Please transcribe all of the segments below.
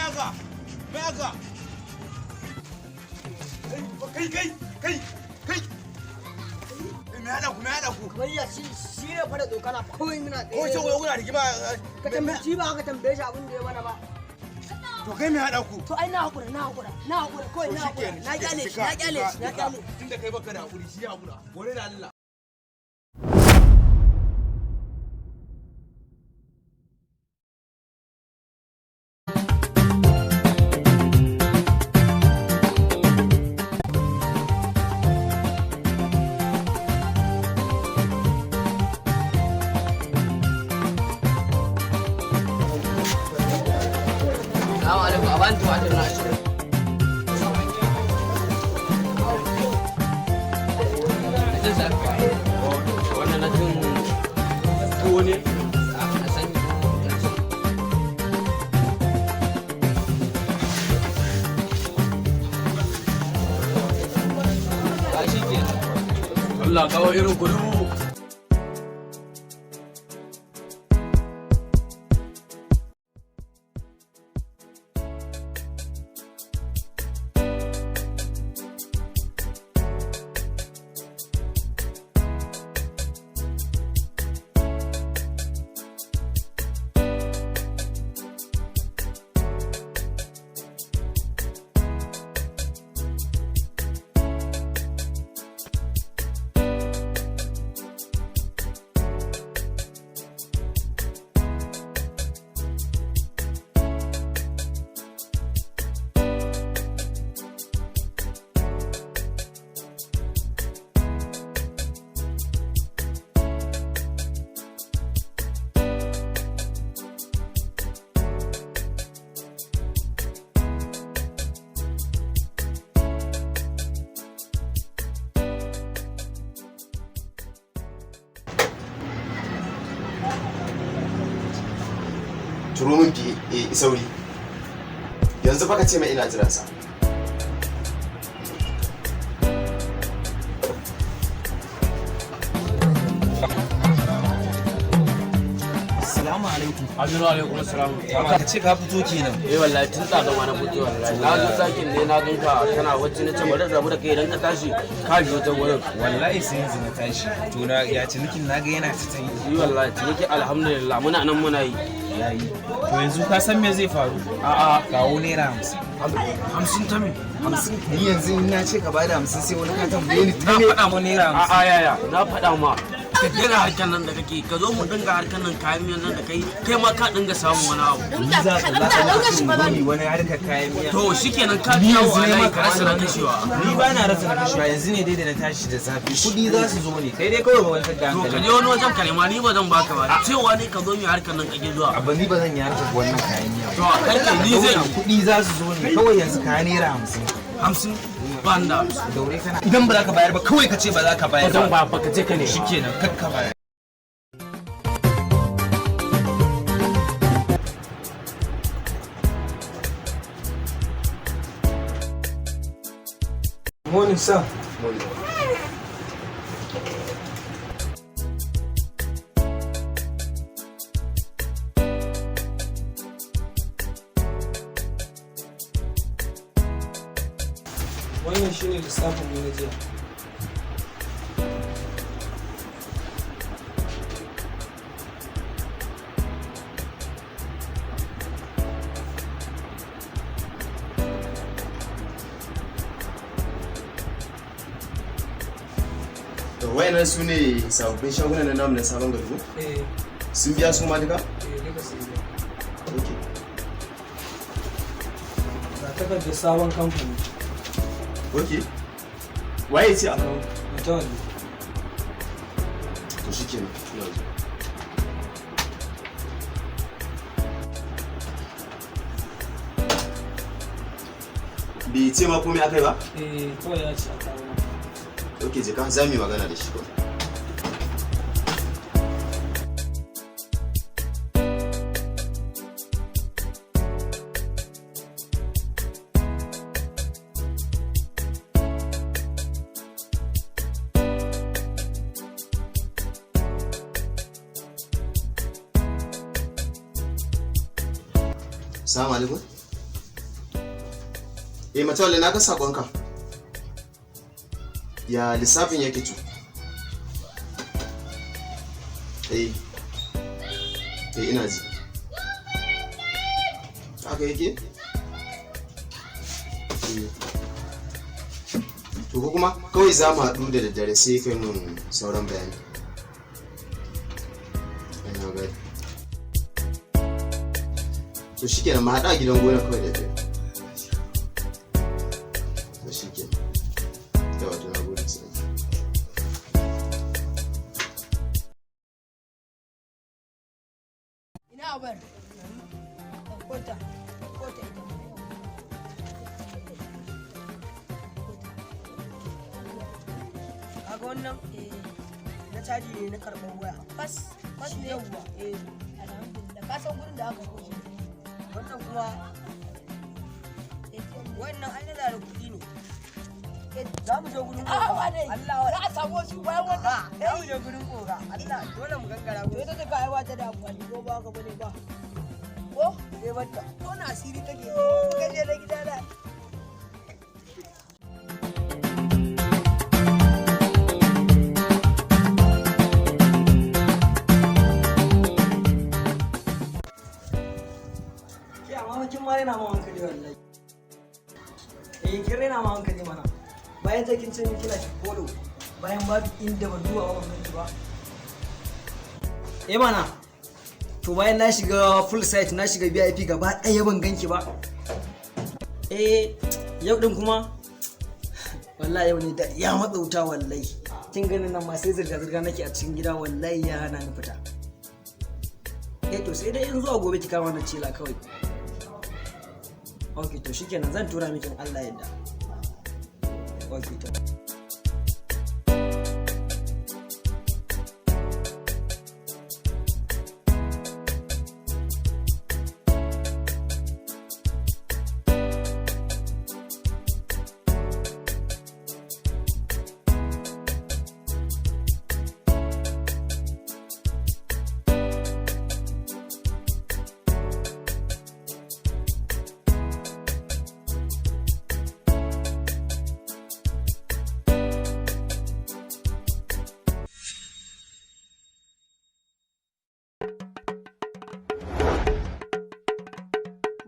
haka? Me haka? Kai! Me haɗa ku? Bayya shi ne fara dokana kawai muna tsaye. Ko ce ko kuna rigima? Ka tambaye shi ba ka tambaye shi abin da ya mana ba. To kai me haɗa ku? To ai na hakura kawai na hakura. Na kyale shi. Tunda kai baka da hakuri shi hakura. Gore da Allah. Abantu ada nasi. Itu siapa? Warna nasi kuning. Allah kau iru kudu. Turo min fi sauri yanzu fa ka ce mai ina jiran sa. Assalamu alaikum. Alaikum assalam. Ka ce ka fito kenan. Wallahi tun tsada ma na fito wallahi. Na zo sakin ne na ganka kana wacce na ce bari rabu da kai idan ka tashi ka biyo ta wurin. Wallahi sai yanzu na tashi. To na ya cinikin na ga yana ta tayi. Wallahi ciniki alhamdulillah muna nan muna yi. Yayi. To yanzu ka san me zai faru? A'a kawo naira 50. 50 ta me? 50 ni yanzu in na ce ka bada 50 sai wani ka tambaye ni ta me faɗa mu naira 50. A'a yaya na faɗa ma. Ka dena harkar nan da kake ka zo mu dinga harkar nan kayan miyan nan da kai ma ka dinga samun wani abu. Ni za ka mutum wani harkar kayan miya. To shikenan ka biyo a layi ka rasa na kashewa. Ni ba na rasa na kashewa yanzu ne dai da na tashi da safe. Kuɗi za su zo ne kai dai kawai ba wani da To hankali. ka je wani wajen kalema ni ba zan baka ba. Cewa ne ka zo mu harkar nan kake zuwa. Abba ni ba zan yi harkar wannan kayan miya. To a karke ni zai Kuɗi za su zo ne kawai yanzu ka naira 50. 50 banda. Daure kana idan ba za ka bayar ba kawai ka ce ba za ka bayar Ba zan ba ka je ka ne. shikenan kakka bayar. Morning, sir. Wannan shine lissafin mu na jiya. Wayannan su ne sababbin shagunan na namu na sabon gari. Eh, Sun biya su ma duka? duka sai biya. Okay. Ga takardar sabon kamfani. Okay. Waye ce account? Mutawalli. To shikenan. Bai ce ma komai akai ba? Eh, kawai ya ce a kawo. Okay, je ka za mu yi magana da shi kawai. Assalamu alaikum. Matawalle na ga sakonka. Ya lissafin yake to? Ina ji. Haka yake? To ko kuma kawai za mu haɗu da daddare sai kai mun sauran bayani. Ina gani. To shikenan mu haɗa gidan gona kawai da daddare. To shikenan. Yawa to na gode sai. Ina abar. Kota. Kaga wannan na caji ne na karɓar waya. Fas ne yawwa. Alhamdulillah. Ka san gurin da aka koyi. Wannan kuma wannan an da kuɗi ne. Za mu je gurin koga. Allah za a samu wasu bayan wannan. Za mu je gurin koga. Allah dole mu gangara gurin. Ita ta aiwa ta da amfani ko ba ka bane ba. Ko sai banta. Ko na asiri take. Ko kaje da gidana. Kin ma yana ma hankali wallahi. Kin rena ma hankali mana. Bayan ta kin ce min kina ki follow bayan babu inda ban duba ba ban ba. Mana. To bayan na shiga full site na shiga VIP gaba ɗaya ban ganki ba. Yau din kuma wallahi yau ne da ya matsauta wallahi. Kin ganin nan ma sai zirga nake a cikin gida wallahi ya hana ni fita. To sai dai in zuwa gobe ki kama na cila kawai. Okay, to shikenan zan tura miki Allah yadda. Okay, to.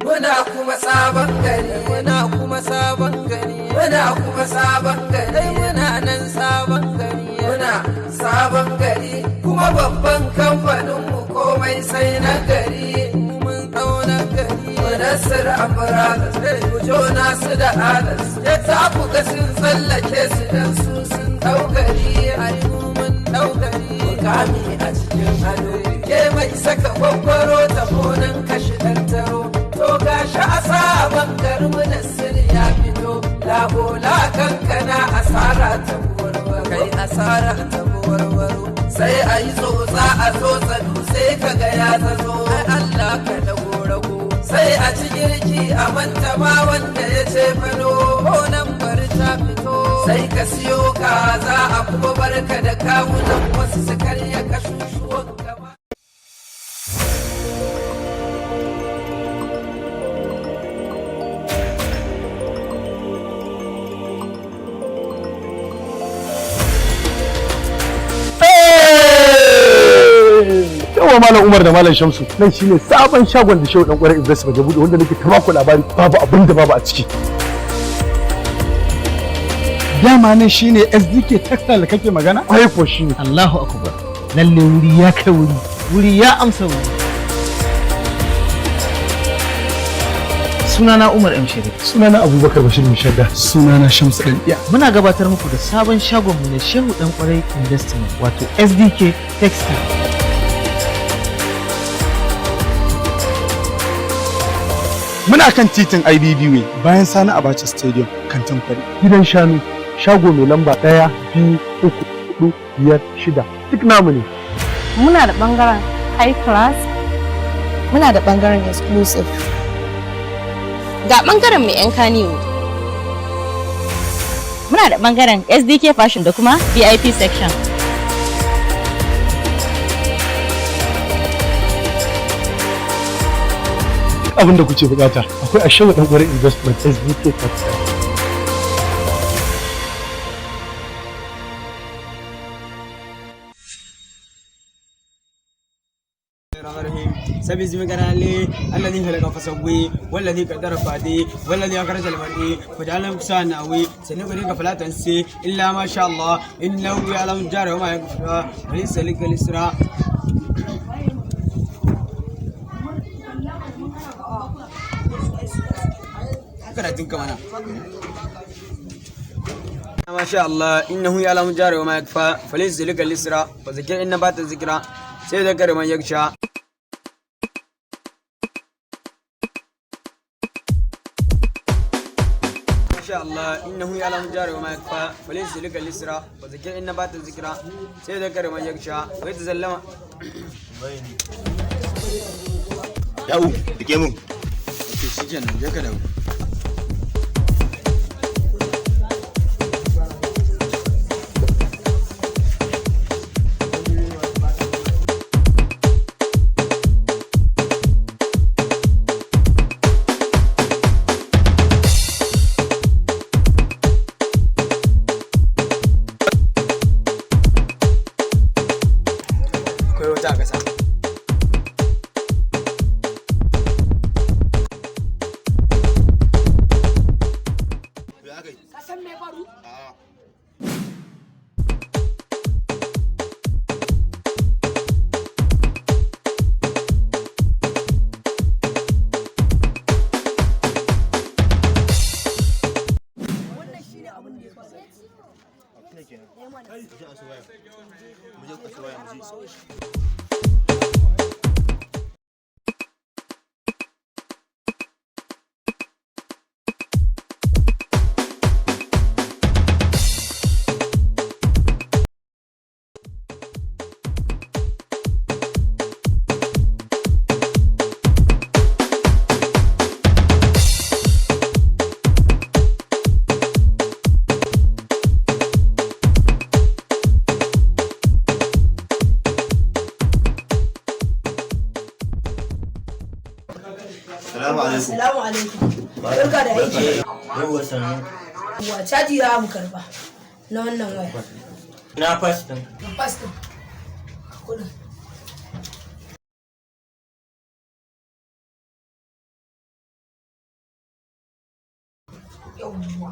Muna kuma sabon gari, muna kuma sabon gari, muna kuma sabon gari, muna nan sabon gari, muna sabon gari, kuma babban kamfaninmu komai sai na gari, mun ɗauna gari, Mudassir Aburagas, Jona su da Adas, za ku ga sun tsallake su dan su sun ɗau gari, ai mun ɗau gari, mukami a cikin ado, ke mai saka kwakwaro ta bonan kashi ɗan taro. To gashi a sabon garmunan ya fito, labola kankana asara ta warwaro, kai asara ta warwaro, sai a yi tsotsa a tsotsa dutse ka ga ya zazo, ai Allah ka da gorago, sai a ci girki a manta ma wanda ya ce fano, ko nan bari ta fito, sai ka siyo kaza a kuma barka da kawunan wasu su karya kashushuwan gaba. Yawa Malam Umar da Malam Shamsu nan shine sabon shagon da Shehu Dan Kwarai Investment ya bude wanda nake ta baku labari babu abin da babu a ciki. Dama nan shine SDK Textile da kake magana? Ai ko shine. Allahu akbar. Lalle wuri ya kai wuri. Wuri ya amsa wuri. Sunana Umar M. Sharif. Sunana Abubakar Bashir Mushadda. Sunana Shamsu Dan Iya. Muna gabatar muku da sabon shagon mu na Shehu Dan Kwarai Investment wato SDK Textile. Muna kan titin IBB Way bayan Sani Abacha Stadium kantin Kwari. Gidan shanu shago mai lamba 1, 2, 3, 4, 5, 6 duk namu ne. Muna da bangaren high class, muna da bangaren exclusive. Ga bangaren mai yan kaniyo. Muna da bangaren SDK fashion da kuma VIP section. abin da kuke bukata akwai a shehu dan kwarai investment SDK Textile. سبي اسمك لي الذي خلق فسوي والذي قدر فادي والذي أخرج المرء فجعله كسان أوي سنقرئك فلا تنسي إلا ما شاء الله إنه يعلم الجار وما يخفى وليس لك الإسراء. ما شاء الله إنه يعلم الجار وما يخفى فليس لك الإسراء وذكر إن بات الذكرى سيذكر من يخشى. ما شاء الله إنه يعلم الجار وما يخفى فليس لك الإسراء وذكر إن بات الذكرى سيذكر من يخشى ويتسلم. Yau, dike mun. Shikenan, je ka dawo. Akwai wata ƙasa. Assalamu alaikum. Barka da aiki. Yawwa sannu. Wa caji za mu karba na wannan waya. Na fas din. Na fas din. Kudin. Yawwa.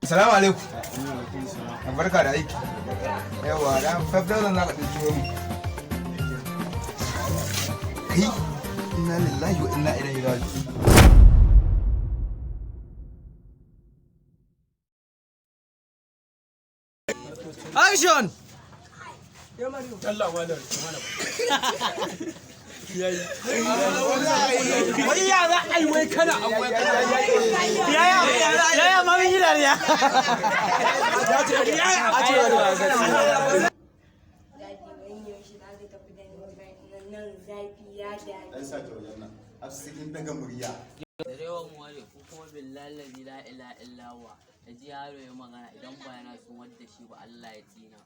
Assalamu alaikum. Barka da aiki. Yawa, da fafda zan zaka dinki mu. Kai, inna lillahi wa inna ilaihi raji'un. Action! Allah wadar. Wani ya za a yi wai kana abuwa yaya ma mun yi dariya. da ji yaro ya magana idan ba yana son wadda shi ba Allah ya tsina.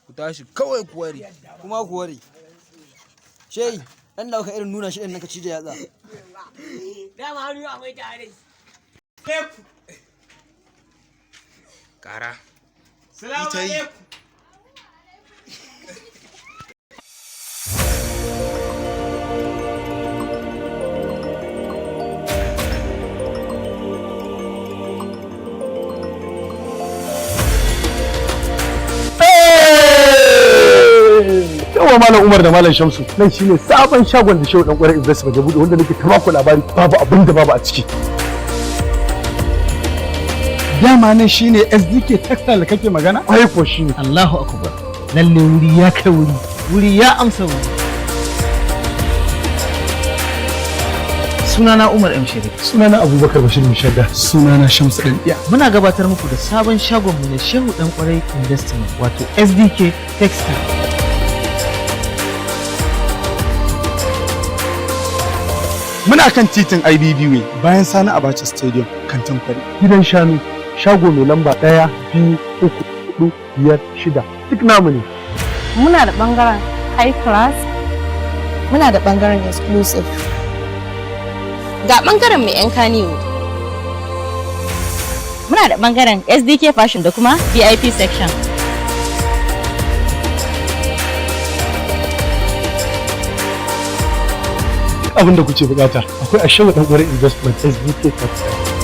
Ku tashi kawai ku ware kuma ku ware. Shei dan dauka irin nuna shi din naka cije yatsa. Da ma hannu akwai tare. Kara. Salamu alaikum. yawa malam Umar da malam Shamsu nan shine sabon shagon da Shehu dan kwarai investment ya bude wanda nake ta baku labari babu abin da babu a ciki. Dama nan shine SDK textile da kake magana? Ai ko shine. Allahu akbar. Lalle wuri ya kai wuri. Wuri ya amsa wuri. Sunana Umar M. Sharif. Sunana Abubakar Bashir Mishadda. Sunana Shamsu dan iya. Muna gabatar muku da sabon shagon mu na Shehu dan kwarai investment wato SDK textile. Muna kan titin IBB Way bayan Sani Abacha Stadium kantin kwari. Gidan shanu, shago mai lamba 1, 2, 3, 4, 5, 6 duk namu ne. Muna da bangaren high class, muna da bangaren exclusive. Ga bangaren mai 'yan kaniwo. Muna da bangaren SDK fashion da kuma VIP section. Abin da kuke bukata akwai a Shehu dan kwarai investment SDK textile.